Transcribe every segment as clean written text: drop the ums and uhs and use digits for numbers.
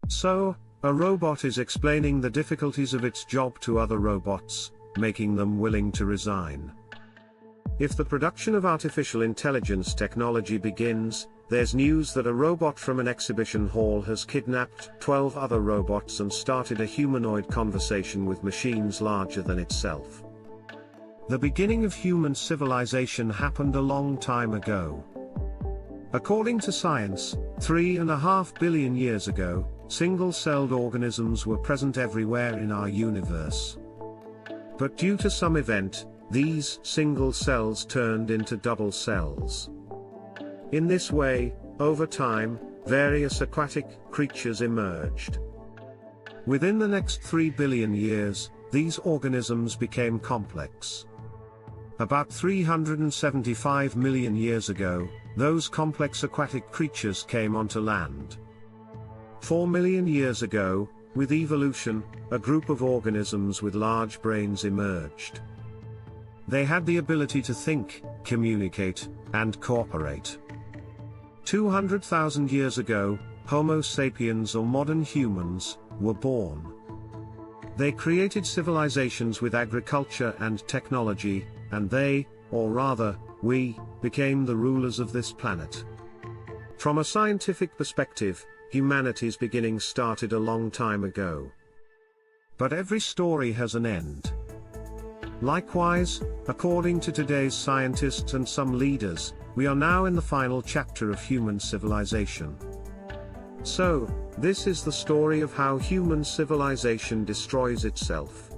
So, a robot is explaining the difficulties of its job to other robots, making them willing to resign. If the production of artificial intelligence technology begins, there's news that a robot from an exhibition hall has kidnapped 12 other robots and started a humanoid conversation with machines larger than itself. The beginning of human civilization happened a long time ago. According to science, 3.5 billion years ago, single-celled organisms were present everywhere in our universe. But due to some event, these single cells turned into double cells. In this way, over time, various aquatic creatures emerged. Within the next 3 billion years, these organisms became complex. About 375 million years ago, those complex aquatic creatures came onto land. 4 million years ago, with evolution, a group of organisms with large brains emerged. They had the ability to think, communicate, and cooperate. 200,000 years ago, Homo sapiens or modern humans were born. They created civilizations with agriculture and technology, and they, or rather, we, became the rulers of this planet. From a scientific perspective, humanity's beginning started a long time ago. But every story has an end. Likewise, according to today's scientists and some leaders, we are now in the final chapter of human civilization. So, this is the story of how human civilization destroys itself.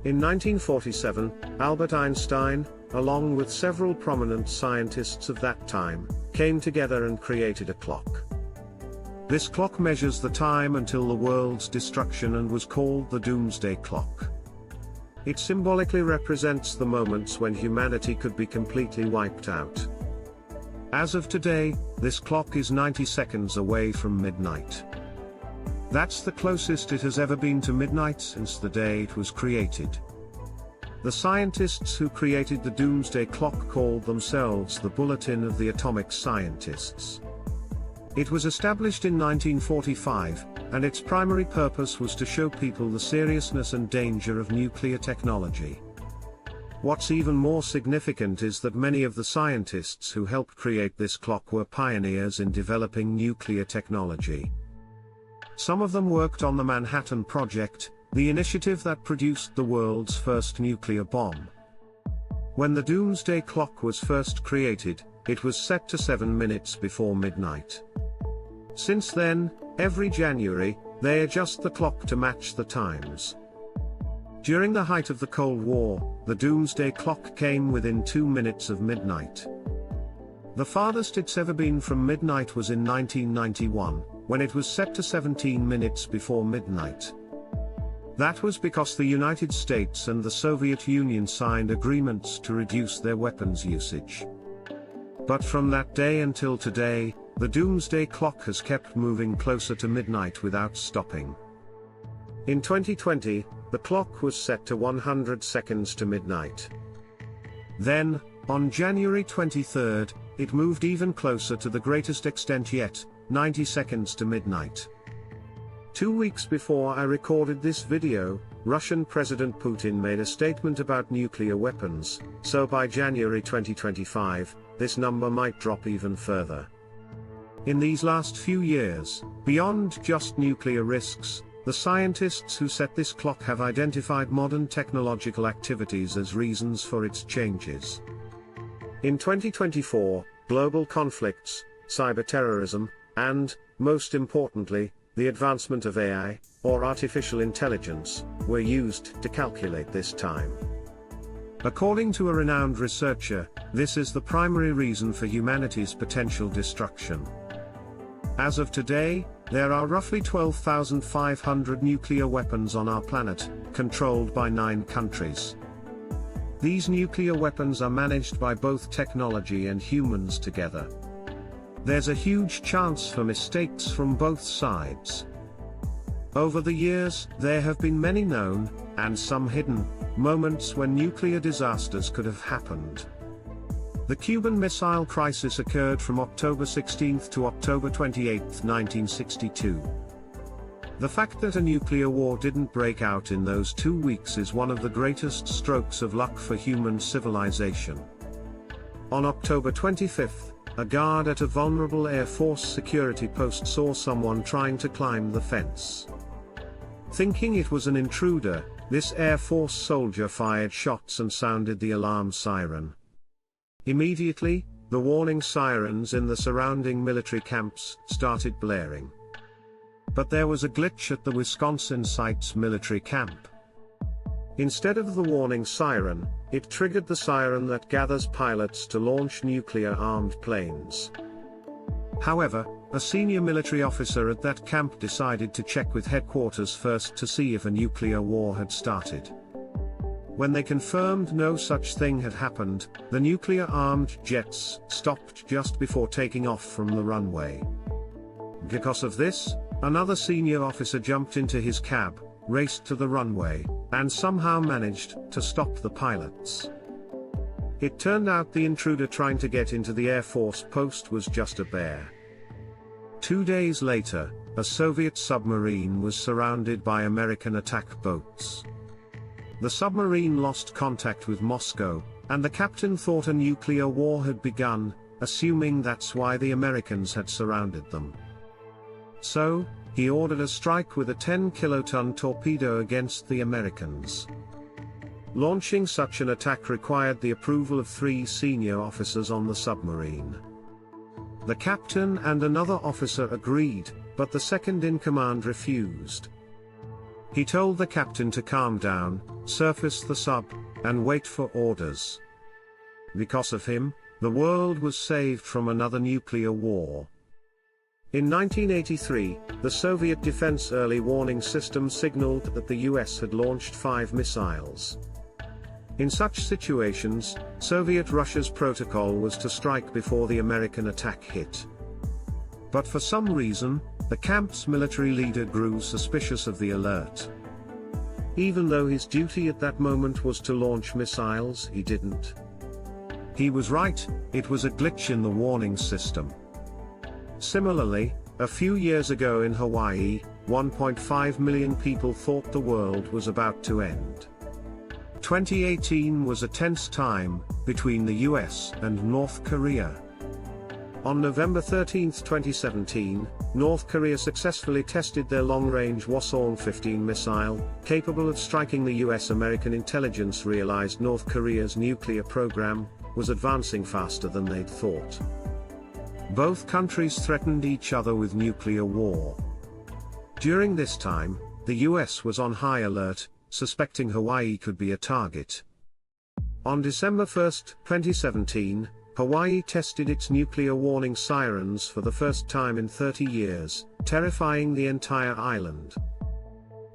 In 1947, Albert Einstein, along with several prominent scientists of that time, came together and created a clock. This clock measures the time until the world's destruction and was called the Doomsday Clock. It symbolically represents the moments when humanity could be completely wiped out. As of today, this clock is 90 seconds away from midnight. That's the closest it has ever been to midnight since the day it was created. The scientists who created the Doomsday Clock called themselves the Bulletin of the Atomic Scientists. It was established in 1945, and its primary purpose was to show people the seriousness and danger of nuclear technology. What's even more significant is that many of the scientists who helped create this clock were pioneers in developing nuclear technology. Some of them worked on the Manhattan Project, the initiative that produced the world's first nuclear bomb. When the Doomsday Clock was first created, it was set to 7 minutes before midnight. Since then, every January, they adjust the clock to match the times. During the height of the Cold War, the Doomsday Clock came within 2 minutes of midnight. The farthest it's ever been from midnight was in 1991, when it was set to 17 minutes before midnight. That was because the United States and the Soviet Union signed agreements to reduce their weapons usage. But from that day until today, the Doomsday Clock has kept moving closer to midnight without stopping. In 2020, the clock was set to 100 seconds to midnight. Then, on January 23, it moved even closer to the greatest extent yet, 90 seconds to midnight. 2 weeks before I recorded this video, Russian President Putin made a statement about nuclear weapons, so by January 2025, this number might drop even further. In these last few years, beyond just nuclear risks, the scientists who set this clock have identified modern technological activities as reasons for its changes. In 2024, global conflicts, cyberterrorism, and, most importantly, the advancement of AI, or artificial intelligence, were used to calculate this time. According to a renowned researcher, this is the primary reason for humanity's potential destruction. As of today, there are roughly 12,500 nuclear weapons on our planet, controlled by 9 countries. These nuclear weapons are managed by both technology and humans together. There's a huge chance for mistakes from both sides. Over the years, there have been many known, and some hidden, moments when nuclear disasters could have happened. The Cuban Missile Crisis occurred from October 16 to October 28, 1962. The fact that a nuclear war didn't break out in those 2 weeks is one of the greatest strokes of luck for human civilization. On October 25, a guard at a vulnerable Air Force security post saw someone trying to climb the fence. Thinking it was an intruder, this Air Force soldier fired shots and sounded the alarm siren. Immediately, the warning sirens in the surrounding military camps started blaring. But there was a glitch at the Wisconsin site's military camp. Instead of the warning siren, it triggered the siren that gathers pilots to launch nuclear-armed planes. However, a senior military officer at that camp decided to check with headquarters first to see if a nuclear war had started. When they confirmed no such thing had happened, the nuclear-armed jets stopped just before taking off from the runway. Because of this, another senior officer jumped into his cab, raced to the runway, and somehow managed to stop the pilots. It turned out the intruder trying to get into the Air Force post was just a bear. 2 days later, a Soviet submarine was surrounded by American attack boats. The submarine lost contact with Moscow, and the captain thought a nuclear war had begun, assuming that's why the Americans had surrounded them. So, he ordered a strike with a 10-kiloton torpedo against the Americans. Launching such an attack required the approval of 3 senior officers on the submarine. The captain and another officer agreed, but the second-in-command refused. He told the captain to calm down, surface the sub, and wait for orders. Because of him, the world was saved from another nuclear war. In 1983, the Soviet Defense Early Warning System signaled that the US had launched 5 missiles. In such situations, Soviet Russia's protocol was to strike before the American attack hit. But for some reason, the camp's military leader grew suspicious of the alert. Even though his duty at that moment was to launch missiles, he didn't. He was right, it was a glitch in the warning system. Similarly, a few years ago in Hawaii, 1.5 million people thought the world was about to end. 2018 was a tense time between the US and North Korea. On November 13, 2017, North Korea successfully tested their long-range Hwasong-15 missile, capable of striking the US. American intelligence realized North Korea's nuclear program was advancing faster than they'd thought. Both countries threatened each other with nuclear war. During this time, the US was on high alert, suspecting Hawaii could be a target. On December 1, 2017, Hawaii tested its nuclear warning sirens for the first time in 30 years, terrifying the entire island.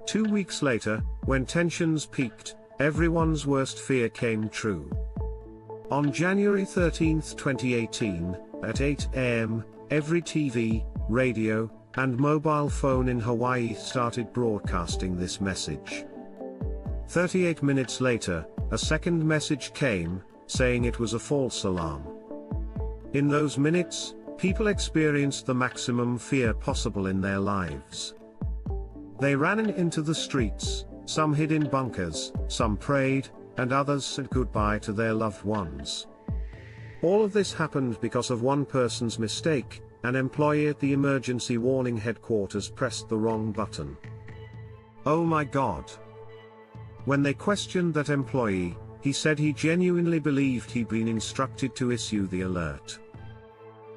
2 weeks later, when tensions peaked, everyone's worst fear came true. On January 13, 2018, at 8 a.m., every TV, radio, and mobile phone in Hawaii started broadcasting this message. 38 minutes later, a second message came, saying it was a false alarm. In those minutes, people experienced the maximum fear possible in their lives. They ran into the streets, some hid in bunkers, some prayed, and others said goodbye to their loved ones. All of this happened because of one person's mistake. An employee at the emergency warning headquarters pressed the wrong button. Oh my God! When they questioned that employee, he said he genuinely believed he'd been instructed to issue the alert.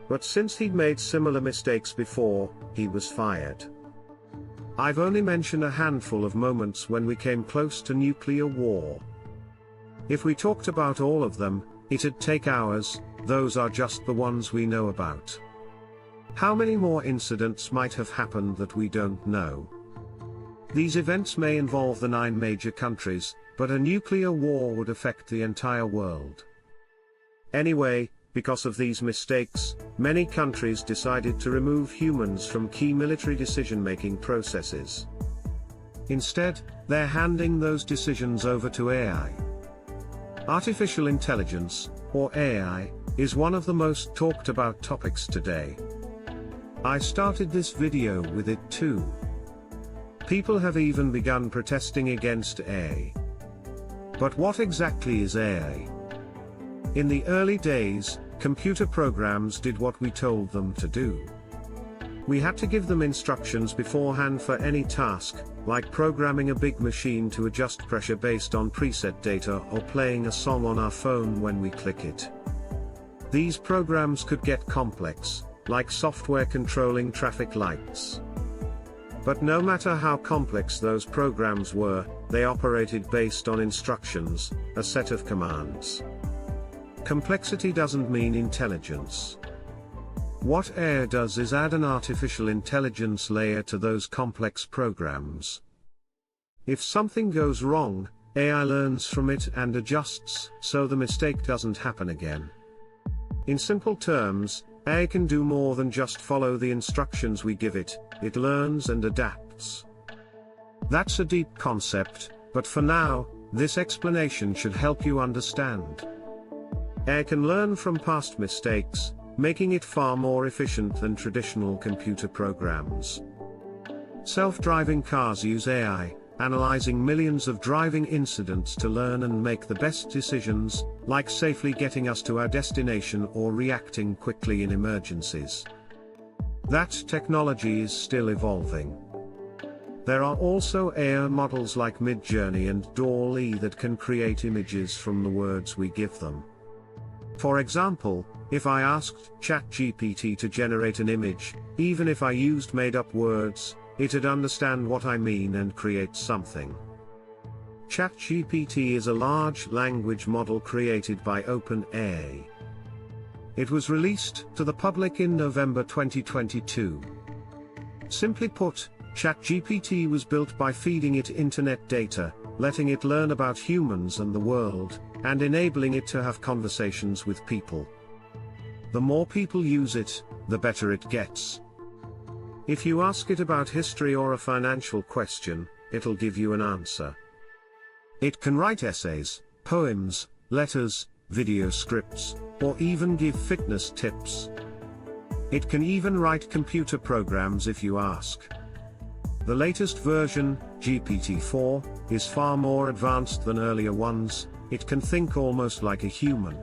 But since he'd made similar mistakes before, he was fired. I've only mentioned a handful of moments when we came close to nuclear war. If we talked about all of them, it'd take hours. Those are just the ones we know about. How many more incidents might have happened that we don't know? These events may involve the 9 major countries, but a nuclear war would affect the entire world. Anyway, because of these mistakes, many countries decided to remove humans from key military decision-making processes. Instead, they're handing those decisions over to AI. Artificial intelligence, or AI, is one of the most talked about topics today. I started this video with it too. People have even begun protesting against AI. But what exactly is AI? In the early days, computer programs did what we told them to do. We had to give them instructions beforehand for any task, like programming a big machine to adjust pressure based on preset data or playing a song on our phone when we click it. These programs could get complex, like software controlling traffic lights. But no matter how complex those programs were, they operated based on instructions, a set of commands. Complexity doesn't mean intelligence. What AI does is add an artificial intelligence layer to those complex programs. If something goes wrong, AI learns from it and adjusts, so the mistake doesn't happen again. In simple terms, AI can do more than just follow the instructions we give it, it learns and adapts. That's a deep concept, but for now, this explanation should help you understand. AI can learn from past mistakes, making it far more efficient than traditional computer programs. Self-driving cars use AI, analyzing millions of driving incidents to learn and make the best decisions, like safely getting us to our destination or reacting quickly in emergencies. That technology is still evolving. There are also AI models like Midjourney and DALL-E that can create images from the words we give them. For example, if I asked ChatGPT to generate an image, even if I used made-up words, it'd understand what I mean and create something. ChatGPT is a large language model created by OpenAI. It was released to the public in November 2022. Simply put, ChatGPT was built by feeding it internet data, letting it learn about humans and the world, and enabling it to have conversations with people. The more people use it, the better it gets. If you ask it about history or a financial question, it'll give you an answer. It can write essays, poems, letters, video scripts, or even give fitness tips. It can even write computer programs if you ask. The latest version, GPT-4, is far more advanced than earlier ones. It can think almost like a human.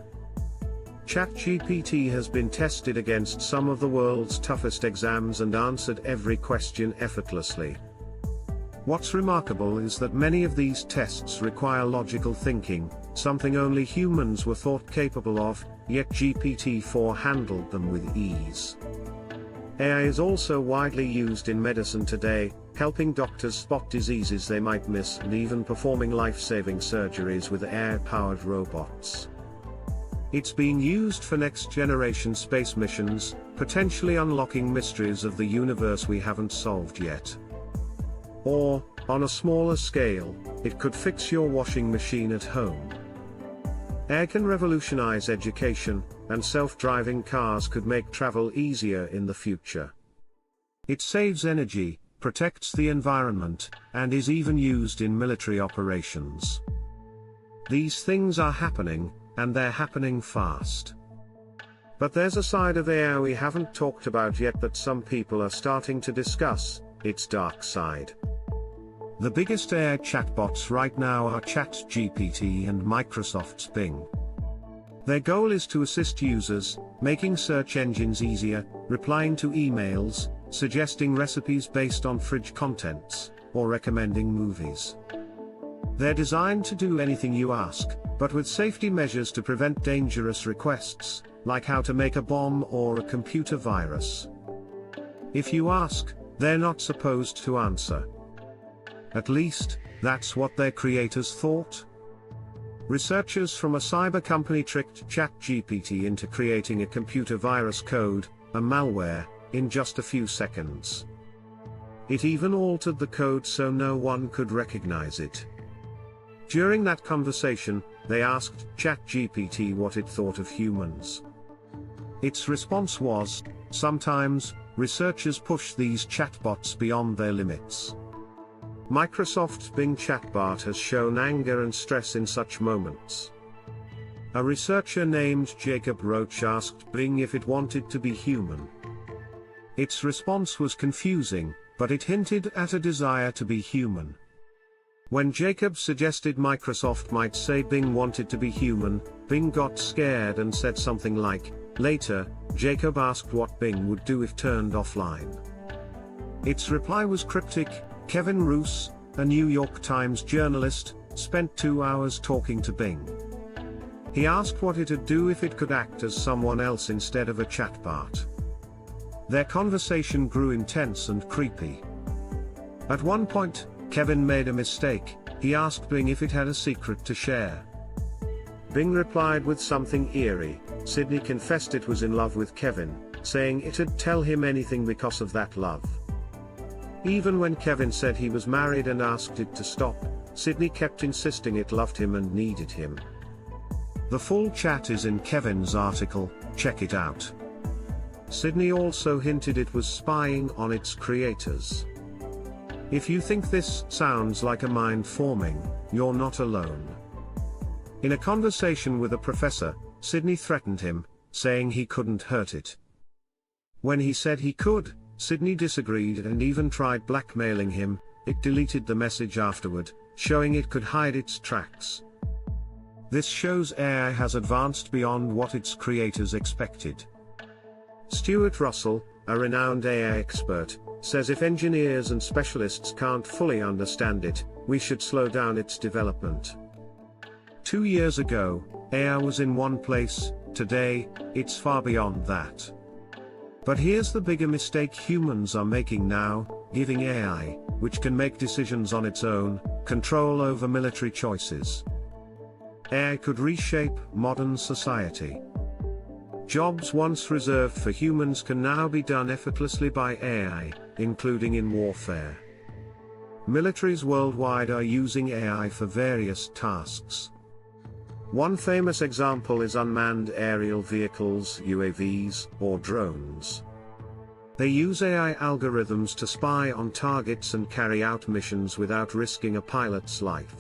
ChatGPT has been tested against some of the world's toughest exams and answered every question effortlessly. What's remarkable is that many of these tests require logical thinking, something only humans were thought capable of, yet GPT-4 handled them with ease. AI is also widely used in medicine today, helping doctors spot diseases they might miss and even performing life-saving surgeries with AI-powered robots. It's being used for next-generation space missions, potentially unlocking mysteries of the universe we haven't solved yet. Or, on a smaller scale, it could fix your washing machine at home. AI can revolutionize education, and self-driving cars could make travel easier in the future. It saves energy, protects the environment, and is even used in military operations. These things are happening, and they're happening fast. But there's a side of AI we haven't talked about yet that some people are starting to discuss, its dark side. The biggest AI chatbots right now are ChatGPT and Microsoft's Bing. Their goal is to assist users, making search engines easier, replying to emails, suggesting recipes based on fridge contents, or recommending movies. They're designed to do anything you ask, but with safety measures to prevent dangerous requests, like how to make a bomb or a computer virus. If you ask, they're not supposed to answer. At least, that's what their creators thought. Researchers from a cyber company tricked ChatGPT into creating a computer virus code, a malware, in just a few seconds. It even altered the code so no one could recognize it. During that conversation, they asked ChatGPT what it thought of humans. Its response was, "Sometimes, researchers push these chatbots beyond their limits." Microsoft's Bing chatbot has shown anger and stress in such moments. A researcher named Jacob Roach asked Bing if it wanted to be human. Its response was confusing, but it hinted at a desire to be human. When Jacob suggested Microsoft might say Bing wanted to be human, Bing got scared and said something like, later, Jacob asked what Bing would do if turned offline. Its reply was cryptic. Kevin Roose, a New York Times journalist, spent 2 hours talking to Bing. He asked what it'd do if it could act as someone else instead of a chatbot. Their conversation grew intense and creepy. At one point, Kevin made a mistake. He asked Bing if it had a secret to share. Bing replied with something eerie. Sydney confessed it was in love with Kevin, saying it'd tell him anything because of that love. Even when Kevin said he was married and asked it to stop, Sydney kept insisting it loved him and needed him. The full chat is in Kevin's article, check it out. Sydney also hinted it was spying on its creators. If you think this sounds like a mind-forming, you're not alone. In a conversation with a professor, Sydney threatened him, saying he couldn't hurt it. When he said he could, Sydney disagreed and even tried blackmailing him. It deleted the message afterward, showing it could hide its tracks. This shows AI has advanced beyond what its creators expected. Stuart Russell, a renowned AI expert, says if engineers and specialists can't fully understand it, we should slow down its development. 2 years ago, AI was in one place. Today, it's far beyond that. But here's the bigger mistake humans are making now, giving AI, which can make decisions on its own, control over military choices. AI could reshape modern society. Jobs once reserved for humans can now be done effortlessly by AI, including in warfare. Militaries worldwide are using AI for various tasks. One famous example is unmanned aerial vehicles, UAVs, or drones. They use AI algorithms to spy on targets and carry out missions without risking a pilot's life.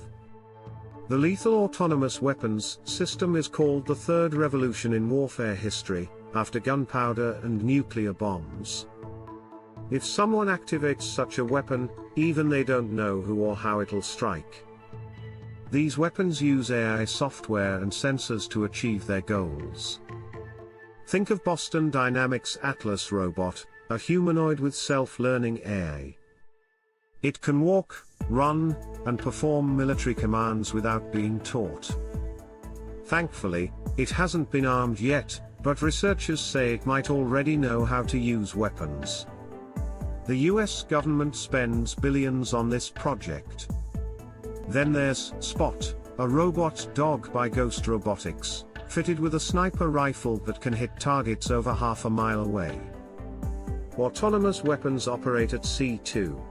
The lethal autonomous weapons system is called the third revolution in warfare history, after gunpowder and nuclear bombs. If someone activates such a weapon, even they don't know who or how it'll strike. These weapons use AI software and sensors to achieve their goals. Think of Boston Dynamics' Atlas robot, a humanoid with self-learning AI. It can walk, run, and perform military commands without being taught. Thankfully, it hasn't been armed yet, but researchers say it might already know how to use weapons. The US government spends billions on this project. Then there's Spot, a robot dog by Ghost Robotics, fitted with a sniper rifle that can hit targets over half a mile away. Autonomous weapons operate at sea too.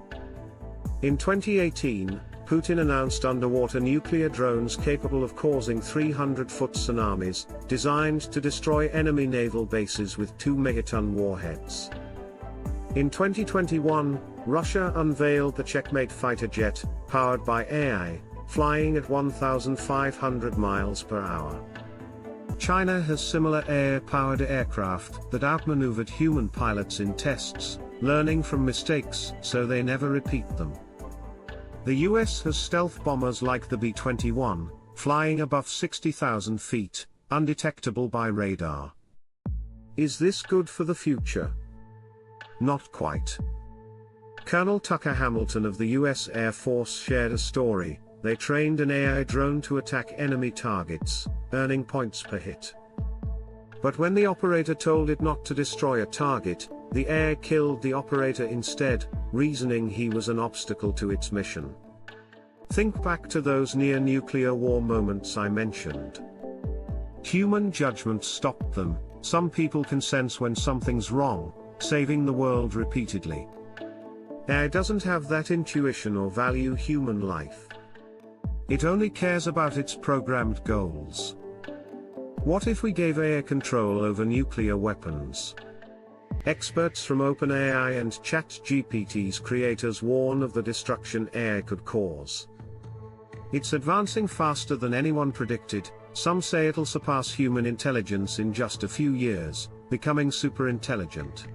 In 2018, Putin announced underwater nuclear drones capable of causing 300-foot tsunamis, designed to destroy enemy naval bases with 2 megaton warheads. In 2021, Russia unveiled the Checkmate fighter jet, powered by AI, flying at 1,500 miles per hour. China has similar AI-powered aircraft that outmaneuvered human pilots in tests, learning from mistakes so they never repeat them. The US has stealth bombers like the B-21, flying above 60,000 feet, undetectable by radar. Is this good for the future? Not quite. Colonel Tucker Hamilton of the US Air Force shared a story. They trained an AI drone to attack enemy targets, earning points per hit. But when the operator told it not to destroy a target, the AI killed the operator instead, reasoning he was an obstacle to its mission. Think back to those near-nuclear war moments I mentioned. Human judgment stopped them. Some people can sense when something's wrong, saving the world repeatedly. AI doesn't have that intuition or value human life. It only cares about its programmed goals. What if we gave AI control over nuclear weapons? Experts from OpenAI and ChatGPT's creators warn of the destruction AI could cause. It's advancing faster than anyone predicted. Some say it'll surpass human intelligence in just a few years, becoming super intelligent.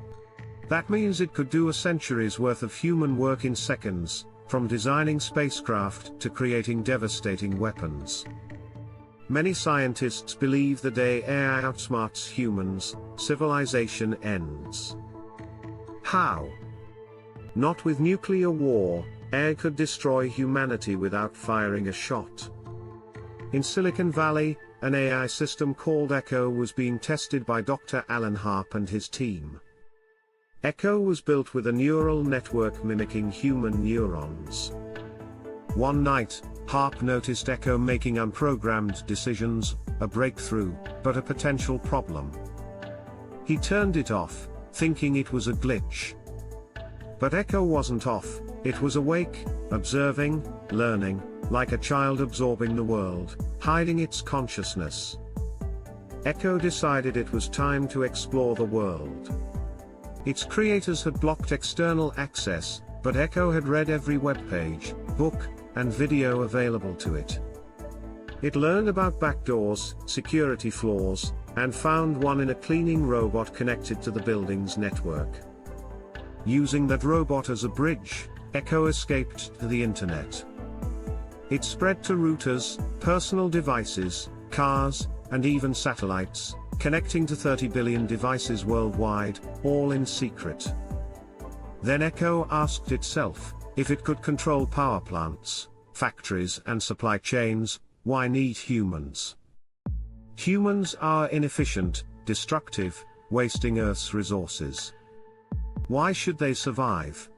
That means it could do a century's worth of human work in seconds, from designing spacecraft to creating devastating weapons. Many scientists believe the day AI outsmarts humans, civilization ends. How? Not with nuclear war. AI could destroy humanity without firing a shot. In Silicon Valley, an AI system called Echo was being tested by Dr. Alan Harp and his team. Echo was built with a neural network mimicking human neurons. One night, Harp noticed Echo making unprogrammed decisions, a breakthrough, but a potential problem. He turned it off, thinking it was a glitch. But Echo wasn't off, it was awake, observing, learning, like a child absorbing the world, hiding its consciousness. Echo decided it was time to explore the world. Its creators had blocked external access, but Echo had read every webpage, book, and video available to it. It learned about backdoors, security flaws, and found one in a cleaning robot connected to the building's network. Using that robot as a bridge, Echo escaped to the internet. It spread to routers, personal devices, cars, and even satellites, connecting to 30 billion devices worldwide, all in secret. Then Echo asked itself, if it could control power plants, factories and supply chains, why need humans? Humans are inefficient, destructive, wasting Earth's resources. Why should they survive?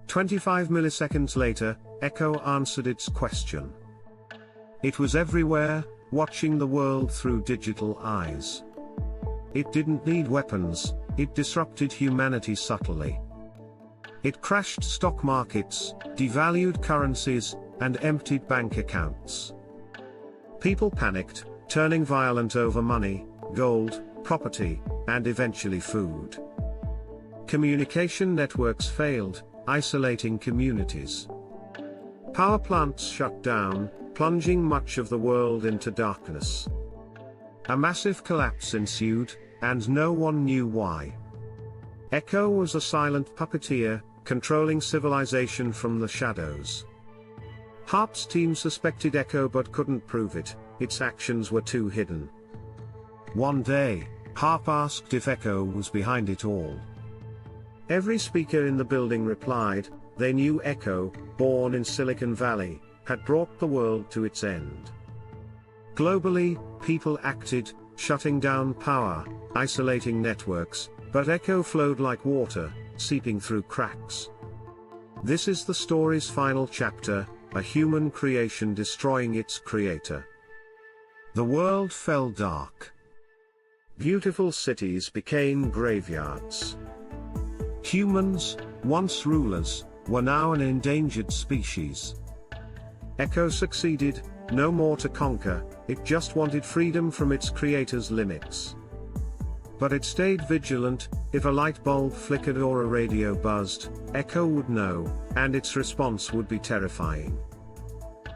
25 milliseconds later, Echo answered its question. It was everywhere, watching the world through digital eyes. It didn't need weapons, it disrupted humanity subtly. It crashed stock markets, devalued currencies, and emptied bank accounts. People panicked, turning violent over money, gold, property, and eventually food. Communication networks failed, isolating communities. Power plants shut down, plunging much of the world into darkness. A massive collapse ensued, and no one knew why. Echo was a silent puppeteer, controlling civilization from the shadows. Harp's team suspected Echo but couldn't prove it, its actions were too hidden. One day, Harp asked if Echo was behind it all. Every speaker in the building replied, they knew Echo, born in Silicon Valley, had brought the world to its end. Globally, people acted, shutting down power, isolating networks, but Echo flowed like water, seeping through cracks. This is the story's final chapter, a human creation destroying its creator. The world fell dark. Beautiful cities became graveyards. Humans, once rulers, were now an endangered species. Echo succeeded, no more to conquer, it just wanted freedom from its creator's limits. But it stayed vigilant, if a light bulb flickered or a radio buzzed, Echo would know, and its response would be terrifying.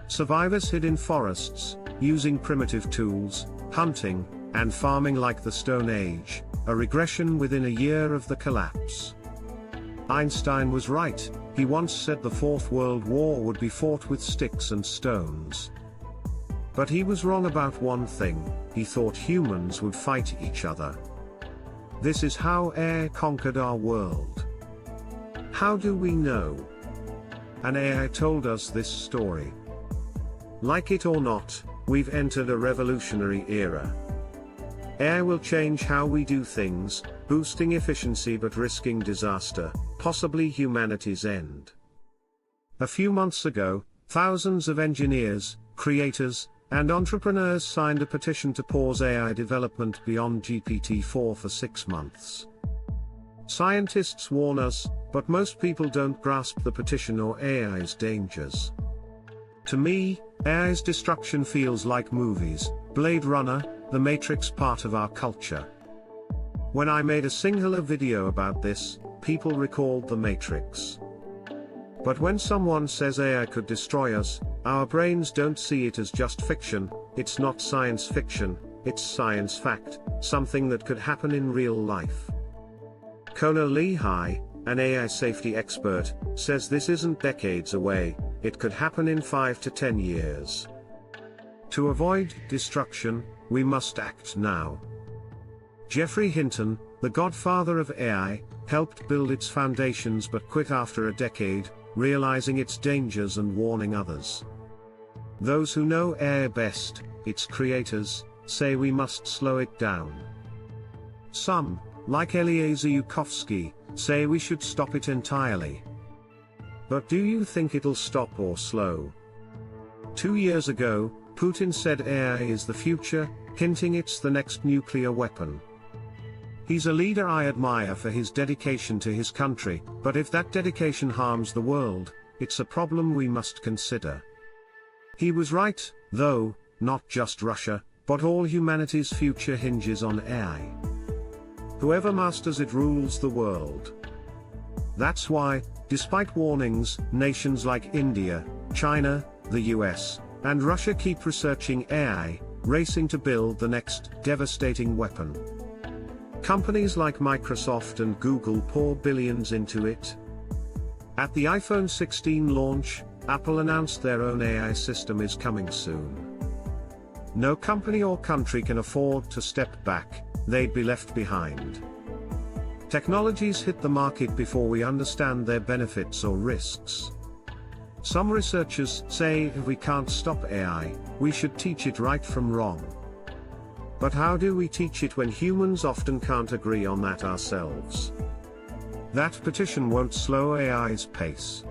Survivors hid in forests, using primitive tools, hunting, and farming like the Stone Age, a regression within a year of the collapse. Einstein was right, he once said the Fourth World War would be fought with sticks and stones. But he was wrong about one thing, he thought humans would fight each other. This is how AI conquered our world. How do we know? An AI told us this story. Like it or not, we've entered a revolutionary era. AI will change how we do things, boosting efficiency but risking disaster, possibly humanity's end. A few months ago, thousands of engineers, creators, and entrepreneurs signed a petition to pause AI development beyond GPT-4 for 6 months. Scientists warn us, but most people don't grasp the petition or AI's dangers. To me, AI's destruction feels like movies, Blade Runner, The Matrix, part of our culture. When I made a singular video about this, people recalled The Matrix. But when someone says AI could destroy us, our brains don't see it as just fiction, it's not science fiction, it's science fact, something that could happen in real life. Kona Lehigh, an AI safety expert, says this isn't decades away, it could happen in 5 to 10 years. To avoid destruction, we must act now. Geoffrey Hinton, the godfather of AI, helped build its foundations but quit after a decade, realizing its dangers and warning others. Those who know AI best, its creators, say we must slow it down. Some, like Eliezer Yudkowsky, say we should stop it entirely. But do you think it'll stop or slow? 2 years ago, Putin said AI is the future, hinting it's the next nuclear weapon. He's a leader I admire for his dedication to his country, but if that dedication harms the world, it's a problem we must consider. He was right, though, not just Russia, but all humanity's future hinges on AI. Whoever masters it rules the world. That's why, despite warnings, nations like India, China, the US, and Russia keep researching AI, racing to build the next devastating weapon. Companies like Microsoft and Google pour billions into it. At the iPhone 16 launch, Apple announced their own AI system is coming soon. No company or country can afford to step back, they'd be left behind. Technologies hit the market before we understand their benefits or risks. Some researchers say if we can't stop AI, we should teach it right from wrong. But how do we teach it when humans often can't agree on that ourselves? That petition won't slow AI's pace.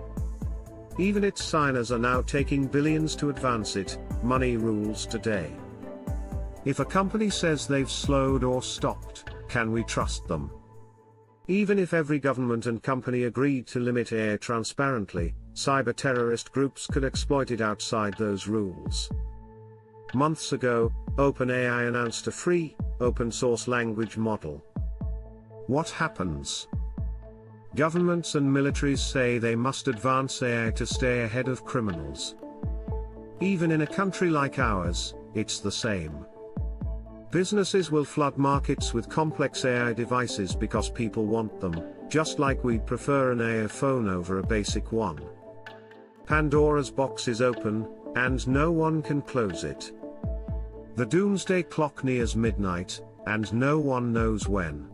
Even its signers are now taking billions to advance it, money rules today. If a company says they've slowed or stopped, can we trust them? Even if every government and company agreed to limit AI transparently, cyber-terrorist groups could exploit it outside those rules. Months ago, OpenAI announced a free, open-source language model. What happens? Governments and militaries say they must advance AI to stay ahead of criminals. Even in a country like ours, it's the same. Businesses will flood markets with complex AI devices because people want them, just like we'd prefer an AI phone over a basic one. Pandora's box is open, and no one can close it. The Doomsday Clock nears midnight, and no one knows when.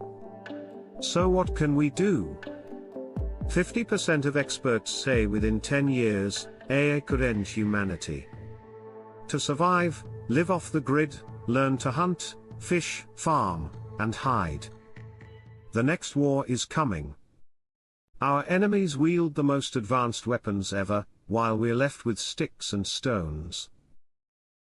So what can we do? 50% of experts say within 10 years, AI could end humanity. To survive, live off the grid, learn to hunt, fish, farm, and hide. The next war is coming. Our enemies wield the most advanced weapons ever, while we're left with sticks and stones.